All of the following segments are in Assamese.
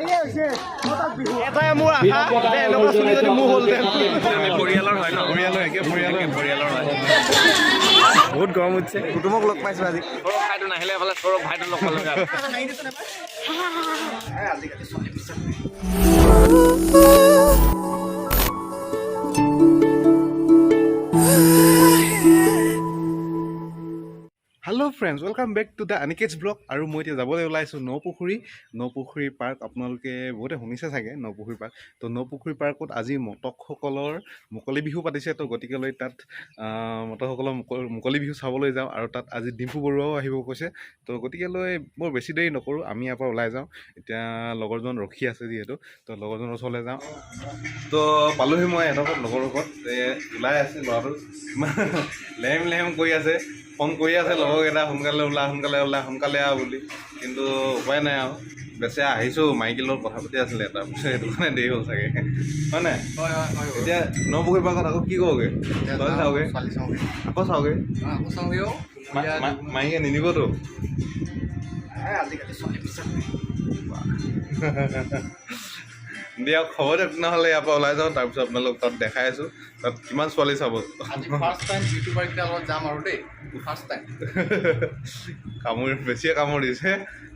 এটাই মোৰ আশা যে এনেকুৱা চলি যদি মোৰ হ'লহেঁতেন। পৰিয়ালৰ হয় ন? পৰিয়ালৰ হয়। বহুত গৰম উঠিছে। কুটুমক লগ পাইছোঁ আজি। সৌৰভ ভাইটো নাহিলে এফালে সৌৰভ ভাইটো লগ পালোঁ। Hello' friends, welcome back to the Aniket's blog. আৰু মই এতিয়া যাবলৈ ওলাইছোঁ নপুখুৰী পাৰ্ক। আপোনালোকে বহুতে শুনিছে চাগে নপুখুৰী পাৰ্ক। তো নপুখুৰী পাৰ্কত আজি মটকসকলৰ মুকলি বিহু পাতিছে। তো গতিকেলৈ তাত মটকসকলৰ মুকলি বিহু চাবলৈ যাওঁ। আৰু তাত আজি ডিম্পু বৰুৱাও আহিব কৈছে। তো গতিকেলৈ বৰ বেছি দেৰি নকৰোঁ, আমি ইয়াৰ পৰা ওলাই যাওঁ। এতিয়া লগৰজন ৰখি আছে যিহেতু, তো লগৰজনৰ ওচৰলৈ যাওঁ। তো পালোহি মই এডোখৰত লগৰ লগত ওলাই আছে ল'ৰাটো ইমান লেহেম কৰি আছে, ফোন কৰি আছে লগৰকেইটা সোনকালে সোনকালে আহ বুলি। কিন্তু উপায় নাই আৰু, বেচেৰা আহিছোঁ মাইকীৰ লগত কথা পাতি আছিলে, তাৰপিছত সেইটো কাৰণে দেৰি হ'ল চাগে, হয় নাই? এতিয়া নপুখুৰী পাৰ্কত আকৌ কি কওঁগৈ? ছোৱালী চাওঁগৈ, আকৌ চাওঁগৈ, মাইকীয়ে নিনিবতো আজিকালি ছোৱালী পিছত। দিয়ক হ'ব দিয়ক, নহ'লে ইয়াৰ পৰা ওলাই যাওঁ। তাৰপিছত আপোনালোক তাত দেখাই আছোঁ তাত কিমান ছোৱালী চাব। যাম আৰু দেই, ফাৰ্ষ্ট টাইম। বেছিয়ে কামোৰ দিছে।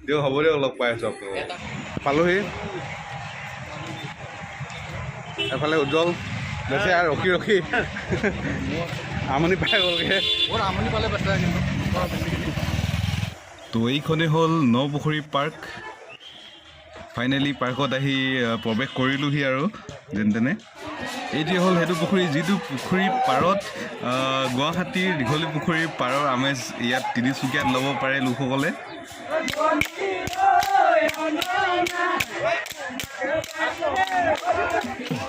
দিয়ক হ'ব দিয়ক, লগ পাই আছোঁ আপোনালোক। পালোহি এফালে উজ্জ্বল বেছি আৰু ৰখি আমনি পাই গ'লগৈ। আমনি পালে বেচেৰা কিন্তু। তো এইখনেই হ'ল নপুখুৰী পাৰ্ক। ফাইনেলি পাৰ্কত আহি প্ৰৱেশ কৰিলোঁহি আৰু যেন তেনে। এইটোৱে হ'ল সেইটো পুখুৰী, যিটো পুখুৰীৰ পাৰত গুৱাহাটীৰ দীঘলী পুখুৰীৰ পাৰৰ আমেজ ইয়াত তিনিচুকীয়াত ল'ব পাৰে লোকসকলে।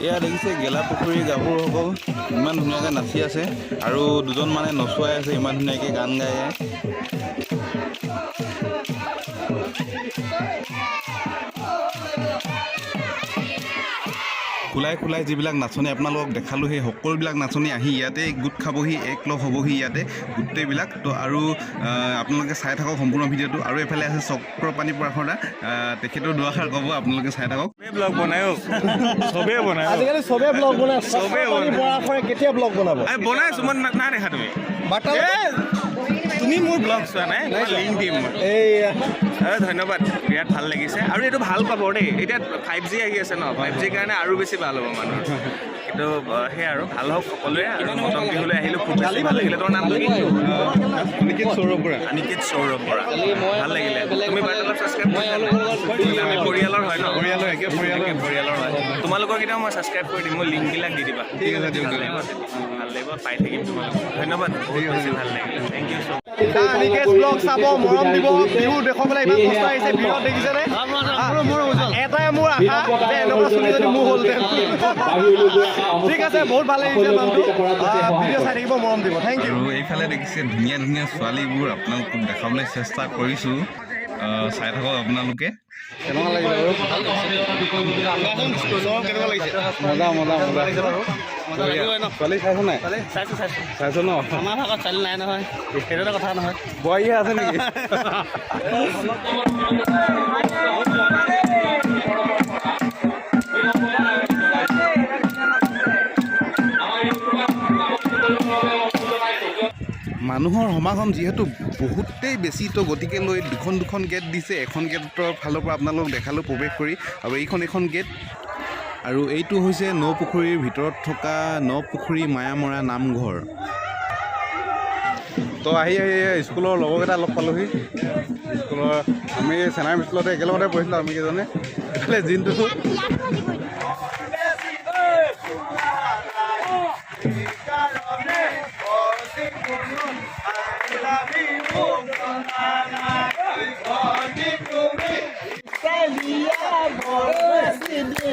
এয়া দেখিছে গেলা পুখুৰীৰ গাভৰুসকল ইমান ধুনীয়াকৈ নাচি আছে, আৰু দুজন মানে নচুৱাই আছে ইমান ধুনীয়াকৈ গান গাই। খোলাই যিবিলাক নাচনি আপোনালোকক দেখালোঁ, সেই সকলোবিলাক নাচনি আহি ইয়াতে গোট খাবহি, একলগ হ'বহি ইয়াতে গোটেইবিলাক। তো আৰু আপোনালোকে চাই থাকক সম্পূৰ্ণ ভিডিঅ'টো। আৰু এইফালে আছে চক্ৰপাণি পৰাশৰ, তেখেতৰ দুআষাৰ ক'ব, আপোনালোকে চাই থাকক। ব্লগ বনাই চবেই বনাই, আজিকালি চবেই ব্লগ বনাই। চক্ৰপাণি পৰাশৰে কেতিয়া ব্লগ বনাব? বনাইছোঁ মই, নাই দেখা তুমি। তুমি মোৰ ব্লগ চোৱা নাই, লিংক দিম মই। ধন্যবাদ, বিৰাট ভাল লাগিছে। আৰু এইটো ভাল পাব দেই, এতিয়া 5G আহি আছে ন, 5G কাৰণে আৰু বেছি ভাল হ'ব মানুহৰ। কিন্তু সেয়া আৰু ভাল হওক সকলোৱে। আৰু মটক বিহুলৈ আহিলোঁ, খুব বেছি ভাল লাগিলে। তোৰ নামটো কি? আনিকেট সৌৰভ বৰা। ভাল লাগিলে। তুমি বাৰ্তালাপ ছাবস্ক্ৰাইব কৰিলা? আমি পৰিয়ালৰ হয় ন? পৰিয়ালৰ হয়। তোমালোকৰ কেইটাও মই ছাবস্ক্ৰাইব কৰি দিম, মই লিংকবিলাক দি দিবা। ঠিক আছে দিয়ক। ভাল লাগিব, পাই থাকিম তোমালোক। ধন্যবাদ, বহুত বেছি ভাল লাগিলে। Thank you so' much. Aniket's blog চাব, মৰম দিব, বিহু দেখুৱাবলৈ ইমান কষ্ট আহিছে। বিহুত দেখিছেনে? এটাই মোৰ আশা যে এনেকুৱা চলি যদি মোৰ হ'লহেঁতেন। ঠিক আছে, বহুত ভাল লাগিছে মানুহটো। ভিডিঅ' চাই থাকিব, মৰম দিব। Thank you. আৰু এইফালে দেখিছে ধুনীয়া ধুনীয়া ছোৱালীবোৰ আপোনালোকক দেখাবলৈ চেষ্টা কৰিছোঁ, চাই থাকক আপোনালোকে। কেনেকুৱা লাগিলে বাৰু? ছোৱালী চাইছ নাই? চাইছ ন? আমাৰ ভাগত ছোৱালী নাই নহয়, সেইটো এটা কথা নহয়। বোৱাৰীহে আছে নেকি? মানুহৰ সমাগম যিহেতু বহুতেই বেছি, তো গতিকে লৈ দুখন গেট দিছে। এখন গেটৰ ফালৰ পৰা আপোনালোকক দেখালোঁ প্ৰৱেশ কৰি, আৰু এখন গেট। আৰু এইটো হৈছে নপুখুৰীৰ ভিতৰত থকা নপুখুৰী মায়ামৰা নামঘৰ। তো আহি স্কুলৰ লগৰকেইটা লগ পালোঁহি। স্কুলৰ আমি চেনাই স্কুলতে একেলগতে পঢ়িছিলোঁ আমি কেইজনে। এইফালে জিন্তু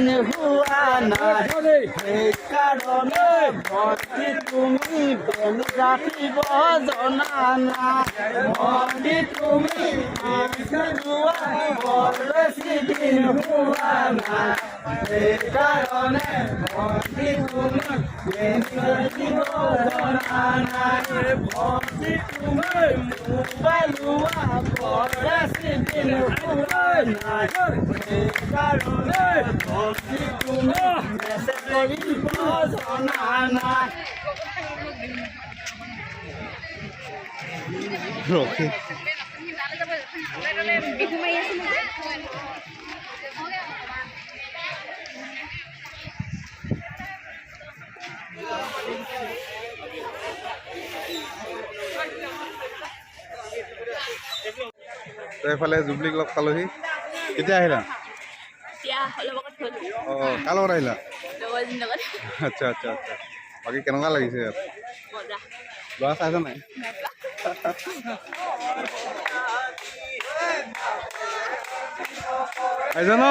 দিন হুয়া না সেইকাৰণে ভক্তি তুমি বেল ৰাখিব জনা না ভক্তি তুমি বেছি দিন হুয়া না সেইকাৰণে ভক্তি তুমি বেল ৰাখিব জনা না। ৰখি এইফালে জুবলিক লগ পালোহি কেতিয়া আহিলা অঁ কাৰ লগত আহিলা আচ্ছা আচ্ছা আচ্ছা বাকী কেনেকুৱা লাগিছে ইয়াত ল'ৰা চাইছা নাই আহিছে ন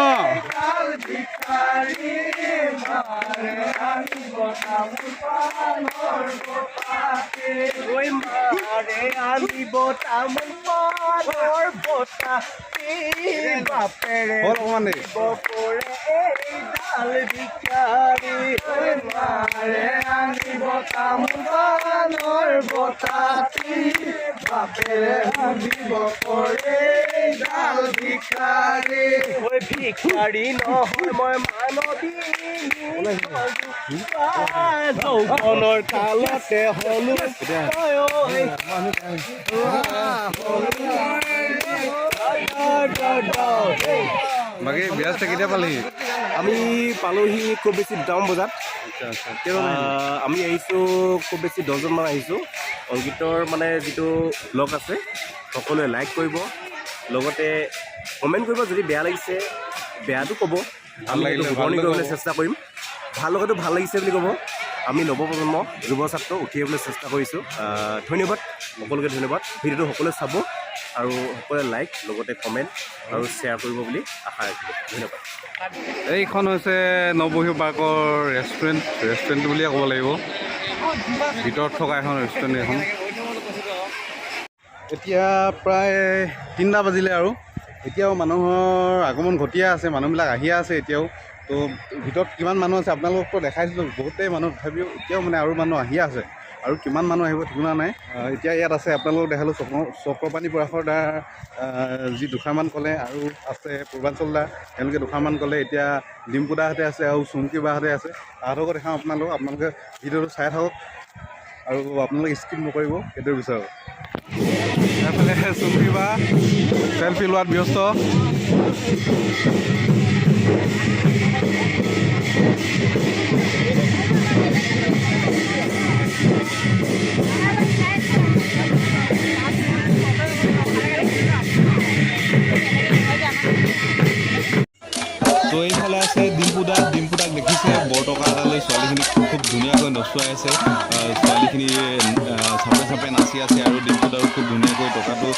অকণমান দেৰি ভিক্ষাৰী নহয় মই মানৱী যৌৱনৰ কালতে হলো বাকী বিৰাজটা কেতিয়া পালেহি আমি পালোহি খুব বেছি 10 বজাত আচ্ছা আচ্ছা কেইজন আমি আহিছোঁ খুব বেছি 10জনমান আহিছোঁ অংকিতৰ মানে যিটো ব্লগ আছে সকলোৱে লাইক কৰিব লগতে কমেণ্ট কৰিব যদি বেয়া লাগিছে বেয়াটো ক'ব ভাল লাগিলে শুধৰণি কৰিবলৈ চেষ্টা কৰিম ভাল লগাটো ভাল লাগিছে বুলি ক'ব আমি নৱপ্ৰজন্ম যুৱ ছাত্ৰ উঠি আহিবলৈ চেষ্টা কৰিছোঁ ধন্যবাদ সকলোকে ধন্যবাদ ভিডিঅ'টো সকলোৱে চাব আৰু সকলোৱে লাইক লগতে কমেণ্ট আৰু শ্বেয়াৰ কৰিব বুলি আশা ৰাখিলোঁ ধন্যবাদ এইখন হৈছে নৱপুখুৰী পাৰ্কৰ ৰেষ্টুৰেণ্ট বুলিয়ে ক'ব লাগিব ভিতৰত থকা এখন ৰেষ্টুৰেণ্ট এখন এতিয়া প্ৰায় 3টা বাজিলে আৰু এতিয়াও মানুহৰ আগমন ঘটিয়ে আছে মানুহবিলাক আহিয়ে আছে এতিয়াও তো ভিতৰত কিমান মানুহ আছে আপোনালোকতো দেখাইছিলোঁ বহুতেই মানুহ তথাপিও এতিয়াও মানে আৰু মানুহ আহিয়ে আছে আৰু কিমান মানুহ আহিব ঠিকনা নাই এতিয়া ইয়াত আছে আপোনালোকক দেখালোঁ চক্ৰপাণী পৰাশৰ দা যি দুষাৰমান ক'লে আৰু আছে পূৰ্বাঞ্চল দা তেওঁলোকে দুষাৰমান ক'লে এতিয়া ডিম্পু দাহঁতে আছে আৰু চুমকি বাহঁতে আছে তাহাঁতকো দেখাওঁ আপোনালোকে ভিডিঅ'টো চাই থাকক আৰু আপোনালোকে স্কিপ নকৰিব সেইটোৱে বিচাৰোঁ এইফালে চুমকি বা চেলফি লোৱাত ব্যস্ত তো এইফালে আছে ডিম্পুদাক দেখিছে বৰটকা এটালৈ ছোৱালীখিনিক খুব ধুনীয়াকৈ নচুৱাই আছে ছোৱালীখিনি চাপে নাচি আছে আৰু ডিম্পুদাও খুব ধুনীয়াকৈ টকাটো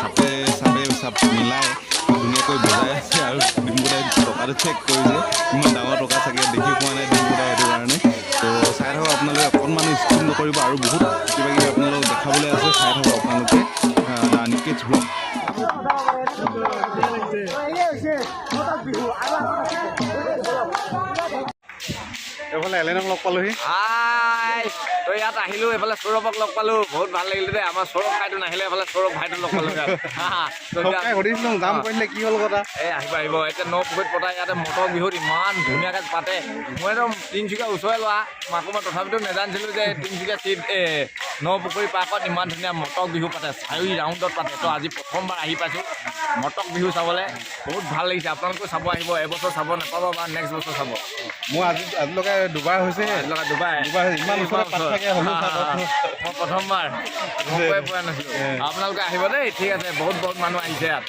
চাপে মিলাই ধুনীয়াকৈ বজাই আছে আৰু ডিম্পুদাই টকাটো চেক কৰিছে ইমান ডাঙৰ টকা চাগে দেখি পোৱা নাই ডিম্পুদাই সেইটো কাৰণে তো চাই থাকক আপোনালোকে অকণমান স্কিপ নকৰিব আৰু বহুত কিবা কিবি আপোনালোকক দেখাবলৈ আছে চাই থাকক আপোনালোকে দ্য আনিকেটছ ব্লগ এইফালে এলেনক লগ পালোহি তো ইয়াত আহিলোঁ এইফালে সৌৰভক লগ পালোঁ বহুত ভাল লাগিলে দেই আমাৰ সৌৰভ ভাইটো নাহিলে এইফালে সৌৰভ ভাইটো লগ পালোঁ সুধিছিলোঁ যাম কৰিলে কি হ'ল কথা এই আহিব এতিয়া নপুখুৰীত পতা ইয়াতে মটৰ বিহুত ইমান ধুনীয়াকৈ পাতে মই একদম তিনিচুকীয়া ওচৰে লোৱা আকৌ মই তথাপিতো নাজানিছিলোঁ যে তিনিচুকীয়া নপুখুৰী পাৰ্কত ইমান ধুনীয়া মটক বিহু পাতে 4 ৰাউণ্ডত পাতে তো আজি প্ৰথমবাৰ আহি পাইছোঁ মটক বিহু চাবলৈ বহুত ভাল লাগিছে আপোনালোকেও চাব আহিব এবছৰ চাব নাপাব বা নেক্সট বছৰ চাব মোৰ আজিলৈকে দুবাৰ হৈছে দুবাৰ ইমান ওচৰত থাকে মই প্ৰথমবাৰ গমকৈ পোৱা নাছিলোঁ আপোনালোকে আহিব দেই ঠিক আছে বহুত মানুহ আহিছে ইয়াত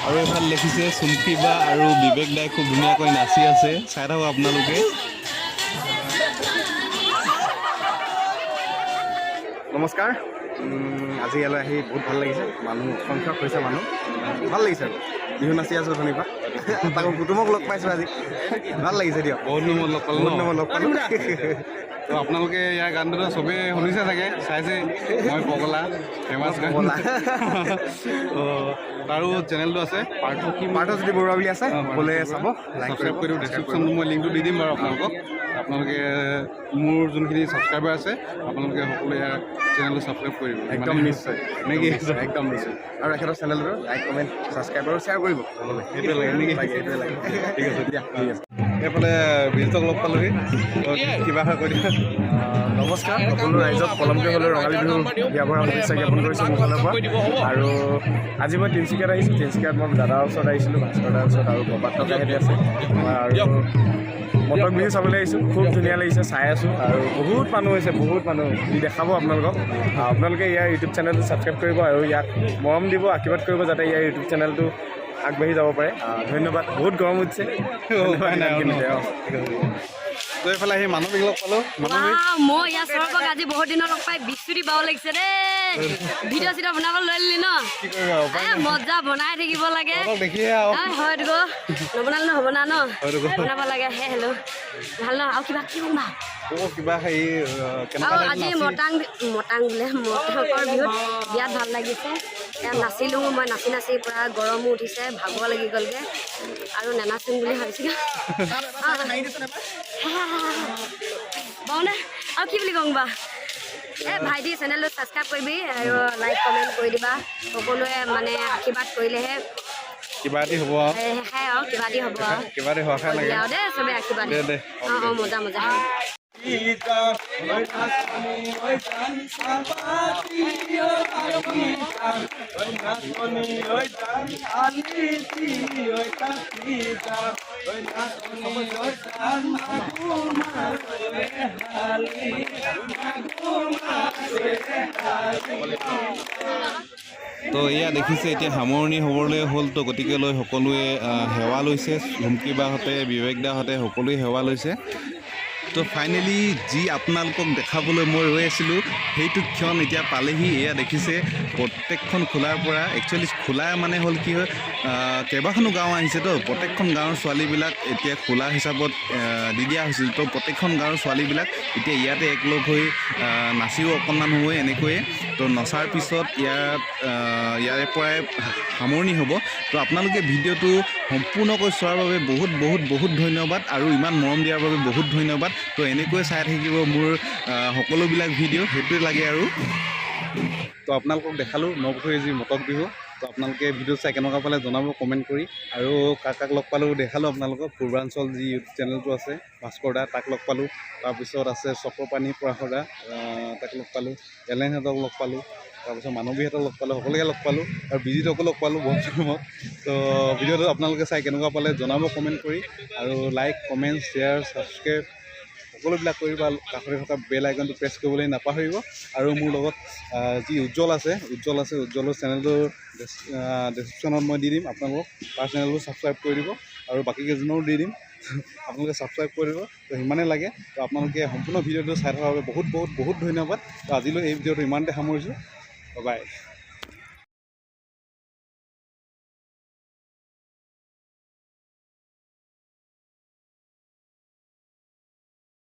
আৰু এইফালে দেখিছে চুমকি বা আৰু বিবেক দাই খুব ধুনীয়াকৈ নাচি আছে চাই থাকক আপোনালোকে নমস্কাৰ আজি ইয়ালৈ আহি বহুত ভাল লাগিছে মানুহ সংখ্যক হৈছে মানুহ ভাল লাগিছে আৰু বিহু নাচি আছোঁ ধন্যবাদ তাকো কুটুমক লগ পাইছোঁ আজি ভাল লাগিছে দিয়ক বহুত দিনত লগ পালোঁ তো আপোনালোকে ইয়াৰ গানটো চবেই শুনিছে চাগে চাইছে মই পগলা ফেমাছ গান তো তাৰো চেনেলটো আছে পাৰ্থজ্যোতি বৰুৱা বুলি আছে সকলোৱে চাব ছাবস্ক্ৰাইব কৰি দিওঁ ডেছক্ৰিপশ্যনত মই লিংকটো দি দিম বাৰু আপোনালোকক আপোনালোকে মোৰ যোনখিনি ছাবস্ক্ৰাইবাৰ আছে আপোনালোকে সকলোৱে চেনেলটো ছাবস্ক্ৰাইব কৰিব একদম নিশ্চয় নেকি একদম নিশ্চয় আৰু এখেতৰ চেনেলটো লাইক কমেণ্ট ছাবস্ক্ৰাইব আৰু শ্বেয়াৰ কৰিব সেইটোৱে লাগে নেকি সেইটোৱে লাগে ঠিক আছে দিয়া ঠিক আছে এইফালে বিজিতক লগ পালোহি কিবা এটা কৈ দিয়া নমস্কাৰ সকলো ৰাইজক পলমকৈ হ'লেও ৰঙালী বিহু বিয়া ভৰা শুভেচ্ছা জ্ঞাপন কৰিছোঁ মোৰ ফালৰ পৰা আৰু আজি মই তিনিচুকীয়াত আহিছোঁ তিনিচুকীয়াত মই দাদাৰ ওচৰত আহিছিলোঁ ভাস্কৰ দাৰ ওচৰত আৰু ববাত টকাহেঁতি আছে আৰু মটক বিহু চাবলৈ আহিছোঁ খুব ধুনীয়া লাগিছে চাই আছোঁ আৰু বহুত মানুহ হৈছে বহুত মানুহ দেখাব আপোনালোকক আপোনালোকে ইয়াৰ ইউটিউব চেনেলটো ছাবস্ক্ৰাইব কৰিব আৰু ইয়াক মৰম দিব আশীৰ্বাদ কৰিব যাতে ইয়াৰ ইউটিউব চেনেলটো আগবাঢ়ি যাব পাৰে ধন্যবাদ বহুত গৰম উঠিছে তো এইফালে আহি মানৱীক লগ পালোঁ মই ইয়াৰ চৰকক আজি বহুত দিনৰ লগ পাই বিস্কুটি পাব লাগিছে দেই ভিডিঅ' চিডিঅ' বনাব লৈ লিলি ন মজা বনাই থাকিব লাগে দেখিয়ে হয়তো নবনালে নহ'ব না ন বনাব লাগে হে হেল্ল' ভাল ন আৰু কিবা কি ক'ম কিবা হেৰি আৰু আজি মটাং বোলে মটকৰ বিহুত বিয়াত ভাল লাগিছে ইয়াত নাচিলোঁ মই নাচি পূৰা গৰমো উঠিছে ভাগৰ লাগি গ'লগৈ আৰু নেনাচিম বুলি ভাবিছিলোঁ বাওনে আৰু কি বুলি ক'ম বা ভাইটি চেনেলটো ছাবস্ক্ৰাইব কৰিবি আৰু লাইক কমেণ্ট কৰি দিবা সকলোৱে মানে আশীৰ্বাদ কৰিলেহে কিবা এটি হ'ব আৰু কিবা এটি হ'ব আৰু কিবা এটি হোৱা খাই লাগে আৰু দেই চবেই আশীৰ্বাদ অঁ মজা মজা তো এয়া দেখিছে এতিয়া সামৰণি হ'বলৈ হ'ল তো গতিকেলৈ সকলোৱে সেৱা লৈছে ঝুমকি বাহঁতে বিবেক দাহঁতে সকলোৱে সেৱা লৈছে তো ফাইনেলি যি আপোনালোকক দেখাবলৈ মই ৰৈ আছিলোঁ সেইটো ক্ষণ এতিয়া পালেহি এয়া দেখিছে প্ৰত্যেকখন খোলাৰ পৰা একচুৱেলি খোলা মানে হ'ল কি হয় কেইবাখনো গাঁও আহিছে তো প্ৰত্যেকখন গাঁৱৰ ছোৱালীবিলাক এতিয়া খোলা হিচাপত দি দিয়া হৈছিল তো প্ৰত্যেকখন গাঁৱৰ ছোৱালীবিলাক এতিয়া ইয়াতে একলগ হৈ নাচিও অকণমান সময় এনেকৈয়ে তো নচাৰ পিছত ইয়াৰে পৰাই সামৰণি হ'ব তো আপোনালোকে ভিডিঅ'টো সম্পূৰ্ণকৈ চোৱাৰ বাবে বহুত ধন্যবাদ আৰু ইমান মৰম দিয়াৰ বাবে বহুত ধন্যবাদ তো এনেকৈ চাই থাকিব মোৰ সকলোবিলাক ভিডিঅ' সেইটোৱে লাগে আৰু তো আপোনালোকক দেখালোঁ নপুখুৰীৰ যি মটক বিহু তো আপোনালোকে ভিডিঅ' চাই কেনেকুৱা পালে জনাব কমেণ্ট কৰি আৰু কাক লগ পালোঁ দেখালোঁ আপোনালোকক পূৰ্বাঞ্চল যি ইউটিউব চেনেলটো আছে ভাস্কৰ দা তাক লগ পালোঁ তাৰপিছত আছে চক্ৰপাণী পৰাশৰ দা তাক লগ পালোঁ এলেনহঁতক লগ পালোঁ তাৰপিছত মানৱীহঁতক লগ পালোঁ সকলোকে লগ পালোঁ আৰু বিজিতকো লগ পালোঁ বহুত টাইমত তো ভিডিঅ'টো আপোনালোকে চাই কেনেকুৱা পালে জনাব কমেণ্ট কৰি আৰু লাইক কমেণ্ট শ্বেয়াৰ ছাবস্ক্ৰাইব সকলোবিলাক কৰিব কাষতে থকা বেল আইকনটো প্ৰেছ কৰিবলৈ নাপাহৰিব আৰু মোৰ লগত যি উজ্জ্বল আছে উজ্জ্বলৰ চেনেলটো ডেছক্ৰিপশ্যনত মই দি দিম আপোনালোকক তাৰ চেনেলটো ছাবস্ক্ৰাইব কৰি দিব আৰু বাকী কেইজনৰো দি দিম আপোনালোকে ছাবস্ক্ৰাইব কৰিব তো সিমানেই লাগে তো আপোনালোকে সম্পূৰ্ণ ভিডিঅ'টো চাই থকাৰ বাবে বহুত ধন্যবাদ তো আজিলৈ এই ভিডিঅ'টো ইমানতে সামৰিছোঁ বাই